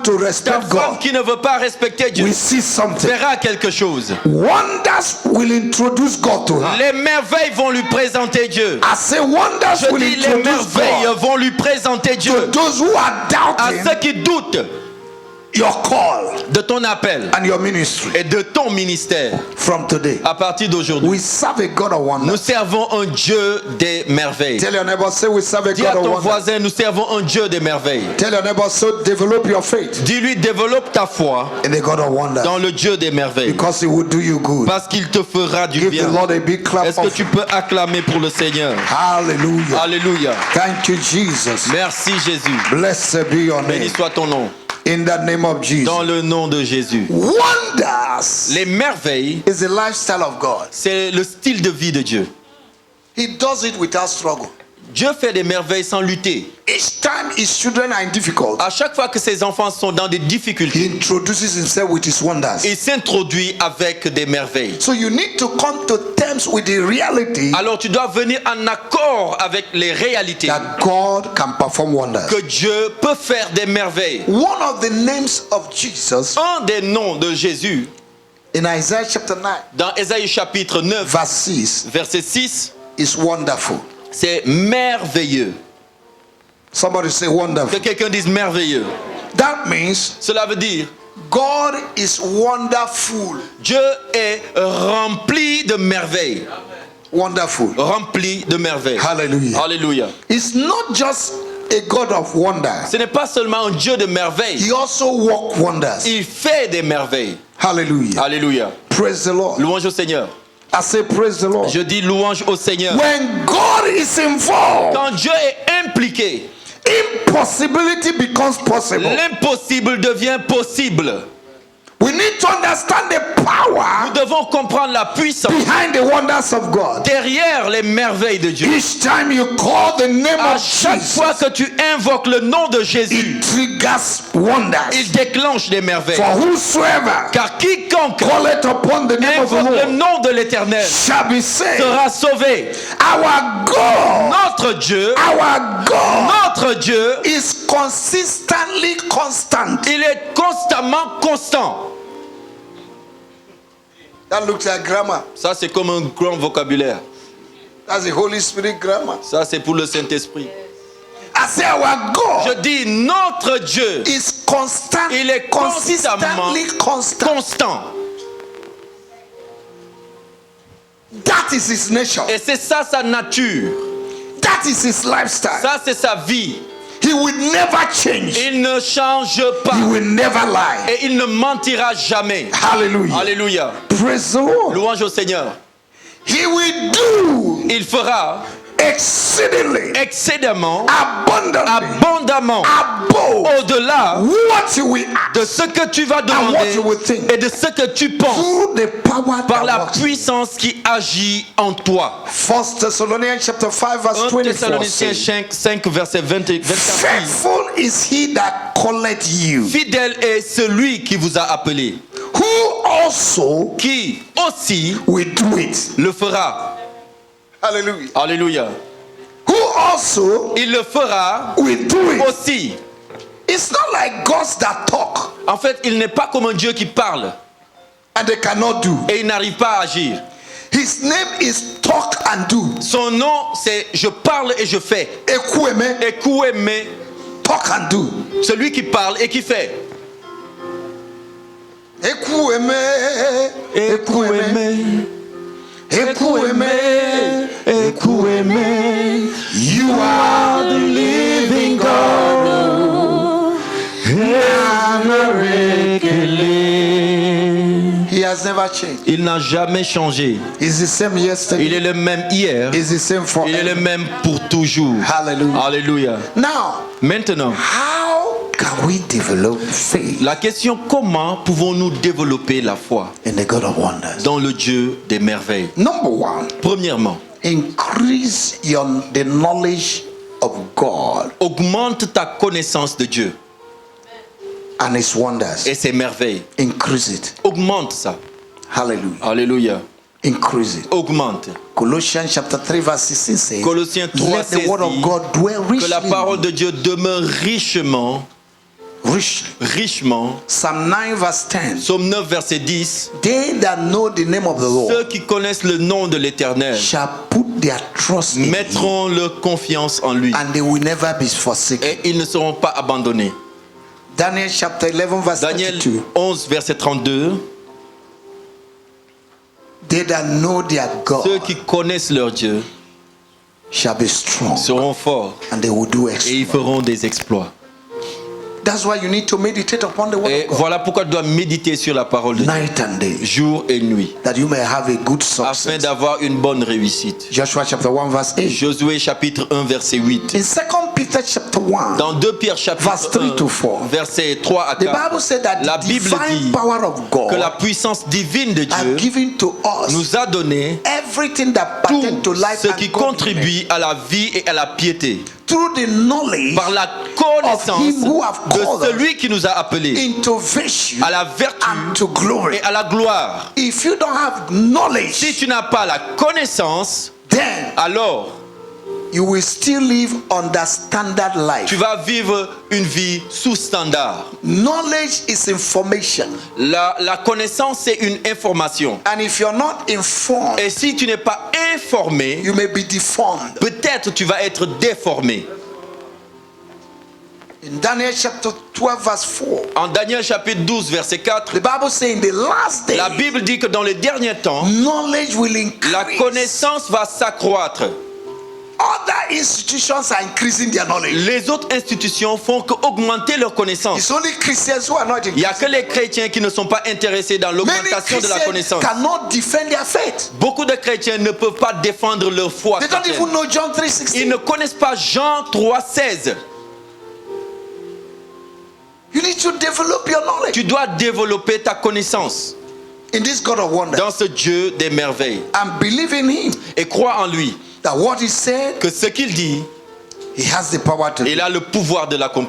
to Ta respect femme God qui ne veut pas respecter Dieu will see something. verra quelque chose. Wonders will introduce God to her. Les merveilles vont lui présenter Dieu. I say wonders Je will dis les introduce merveilles God vont lui présenter Dieu. to those who are À doubting ceux qui doutent your call de ton appel and your ministry. et de ton ministère. From today, À partir d'aujourd'hui, we serve a God of nous wonders. servons un Dieu des merveilles. Tell your neighbor, say we serve a Dis à God of ton wonders. voisin, nous servons un Dieu des merveilles. Tell your neighbor, so develop your faith Dis-lui, développe ta foi in the God of wonders, dans le Dieu des merveilles. because it will do you good. Parce qu'il te fera du Give bien. the Lord a big clap Est-ce que of tu peux acclamer pour le Seigneur? hallelujah. Alléluia. Thank you, Jesus. Merci Jésus. Blessed be your Béni name. soit ton nom. In the name of Jesus. Dans le nom de Jésus. Wonders Les merveilles, is the lifestyle of God. c'est le style de vie de Dieu. He does it without struggle. Dieu fait des merveilles sans lutter. Each time his children are in difficulty, À chaque fois que ses enfants sont dans des he difficultés, introduces himself with his wonders. il s'introduit avec des merveilles. So you need to come to terms with the reality Alors tu dois venir en accord avec les réalités that God can perform wonders. que Dieu peut faire des merveilles. One of the names of Jesus Un des noms de Jésus, in Isaiah chapter 9, dans Ésaïe chapitre 9, verse 6, verset 6, is wonderful. c'est merveilleux. Somebody say Que wonderful. quelqu'un dise merveilleux. That means Cela veut dire God is wonderful. Dieu est rempli de merveilles. Wonderful. Rempli de merveilles. Hallelujah. Alléluia. It's not just a God of wonders. Ce n'est pas seulement un Dieu de merveilles. He also works wonders. Il fait des merveilles. Hallelujah. Alléluia. Praise the Lord. Louange au Seigneur. I say praise the Lord. Je dis louange au Seigneur. When God is involved, Quand Dieu est impliqué, impossibility becomes possible. l'impossible devient possible. We need to understand the Nous power devons comprendre la puissance behind the wonders of God. derrière les merveilles de Dieu. Each time you call the name À of chaque fois Jesus, que tu invoques le nom de Jésus, it triggers wonders. il déclenche des merveilles. For whosoever Car quiconque calleth upon the name of the invoque le Lord nom de l'Éternel shall be saved. sera sauvé. Our God, Notre Dieu is consistently constant. il est constamment constant. That looks like grammar. Ça, c'est comme un grand vocabulaire. That's the Holy Spirit grammar. Ça, c'est pour le Saint-Esprit. I say our Je God dis, notre Dieu, is constant, il est constamment consistently constant. constant. That is his nature. Et c'est ça sa nature. That is his lifestyle. Ça, c'est sa vie. He will never change. Il ne change pas. He will never lie. Et il ne mentira jamais. Hallelujah. Alléluia. Praise the Lord. Louange au Seigneur. He will do Il fera exceedingly, excédemment, abundantly, abondamment, above au-delà what you will ask de ce que tu vas and what demander you will think, et de ce que tu penses through the power par that la works. puissance qui agit en toi. 1 Thessalonians chapter 5 verse 1 24 Thessaloniciens says, 5 verset 24. faithful is he that calleth you, Fidèle est celui qui vous a appelé, who also qui aussi will do it. le fera. Hallelujah. Alléluia. Who also Il le fera will do it. aussi. It's not like gods that talk En fait, il n'est pas comme un Dieu qui parle and they cannot do. et il n'arrive pas à agir. His name is talk and do. Son nom, c'est je parle et je fais. Ekweme, Écoutez, talk and do. celui qui parle et qui fait. Ekweme, ekweme, ekweme, ekweme. You are the living God. He has never changed. Il n'a jamais changé. He's the same Il yesterday. est le même hier. He's the same Il est le forever. même pour toujours. Hallelujah. Alléluia. Now, Maintenant, how can we develop faith la question, comment pouvons-nous développer la foi in the God of wonders? dans le Dieu des merveilles? Number one, Premièrement, increase the knowledge of God augmente ta connaissance de Dieu and His wonders. et ses merveilles. Increase it. Augmente ça. Hallelujah. Alléluia. Increase it. Augmente. Colossians chapter 3 verse 16 says, Colossiens 3, let the word of 16 God dwell que la richly. parole de Dieu demeure richement richement. Psalm 9 verse 10. Psaume 9, verset 10. They that know the name of the Lord Ceux qui connaissent le nom de l'Éternel shall put their trust in him, mettront leur confiance en lui and they will never be forsaken. et ils ne seront pas abandonnés. Daniel chapter 11 verse Daniel 32. 11, verset 32. They that know their Ceux God qui connaissent leur Dieu shall be strong, seront forts and they will do et ils exploits. feront des exploits. That's why you need to meditate upon the word Et of God voilà pourquoi tu dois méditer sur la parole de Dieu, night and day, jour et nuit, that you may have a good afin success. d'avoir une bonne réussite. Joshua chapter 1 verse 8. Josué chapitre 1, verset 8. In 2 Peter chapter 1, Dans 2 Pierre chapitre Verse 3 to 4. 1, verset 3 à the 4, Bible said that la the Bible divine dit power of que la God puissance divine de has Dieu given to us nous a donné everything that pertains to tout life ce and qui godliness contribue à la vie et à la piété, through the knowledge par la connaissance him who have de called us celui qui nous a appelés into virtue à la vertu and to glory. et à la gloire. If you don't have Si knowledge, tu n'as pas la connaissance, then alors you will still live under standard tu life. vas vivre une vie sous standard. Knowledge is information, La connaissance, c'est une information. and if you're not informed, Et si tu n'es pas informé, you may be deformed. peut-être tu vas être déformé. In Daniel chapter 12 verse 4, En Daniel chapitre 12, verset 4, the Bible says in the last day, la Bible dit que dans les derniers temps, knowledge will la increase. connaissance va s'accroître. Other institutions are increasing their knowledge. Les autres institutions font qu'augmenter leur connaissance. It's only Christians who are not Il n'y a que increasing. les chrétiens qui ne sont pas intéressés dans Many l'augmentation de la Christians connaissance. cannot defend their faith. Beaucoup de chrétiens ne peuvent pas défendre leur foi They don't chrétienne. even know John Ils 3:16. ne connaissent pas Jean 3,16. You need to develop your knowledge Tu dois développer ta connaissance in this God of wonder dans ce Dieu des merveilles and believe in Him et crois en lui, that what He said, que ce qu'il dit, He has the power to do. il a le pouvoir de l'accomplir.